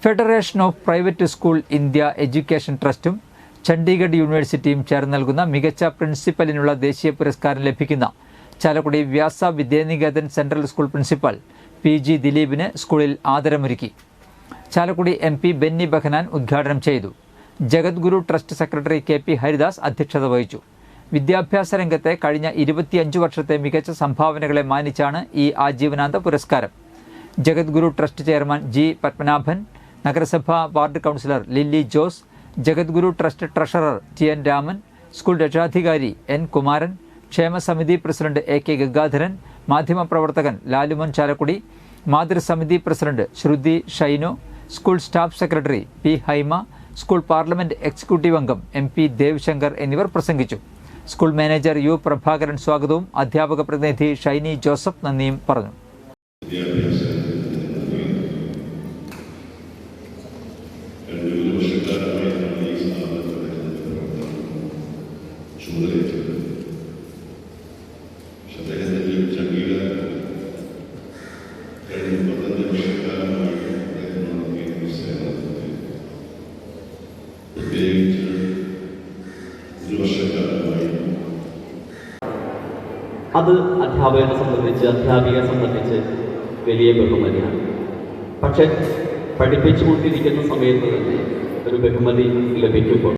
Federation of private school India education ട്രസ്റ്റും ചണ്ഡീഗഡ് യൂണിവേഴ്സിറ്റിയും ചേർന്ന് നൽകുന്ന മികച്ച പ്രിൻസിപ്പലിനുള്ള ദേശീയ പുരസ്കാരം ലഭിക്കുന്ന Chalakudy Vyasa Vidyaniketan central school principal PG ദിലീപിന് സ്കൂളിൽ ആദരമൊരുക്കി. ചാലക്കുടി MP ബെന്നി ബെഹനാൻ ഉദ്ഘാടനം ചെയ്തു. Jagadguru trust secretary KP Haridas അധ്യക്ഷത വഹിച്ചു. വിദ്യാഭ്യാസ രംഗത്തെ കഴിഞ്ഞ 25 വർഷത്തെ മികച്ച സംഭാവനകളെ മാനിച്ചാണ് ഈ ആജീവനാന്ത പുരസ്കാരം. Jagadguru trust chairman G Padmanabhan, നഗരസഭാ ward councillor Lilly Jose, Jagadguru trust treasurer TN Raman, school രക്ഷാധികാരി N കുമാരൻ, ക്ഷേമസമിതി പ്രസിഡന്റ് AK ഗംഗാധരൻ, മാധ്യമപ്രവർത്തകൻ ലാലുമോൻ ചാലക്കുടി, മാതൃസമിതി president Shruthi Shaino, school staff secretary P Haima, school parliament executive അംഗം MP ദേവ്ശങ്കർ എന്നിവർ പ്രസംഗിച്ചു. സ്കൂൾ മാനേജർ U പ്രഭാകരൻ സ്വാഗതവും അധ്യാപക പ്രതിനിധി ഷൈനി ജോസഫ് നന്ദിയും പറഞ്ഞു. അത് അധ്യാപികയെ സംബന്ധിച്ച് വലിയ ബഹുമതിയാണ്. പക്ഷെ പഠിപ്പിച്ചുകൊണ്ടിരിക്കുന്ന സമയത്ത് തന്നെ ഒരു ബഹുമതി ലഭിക്കുമ്പോൾ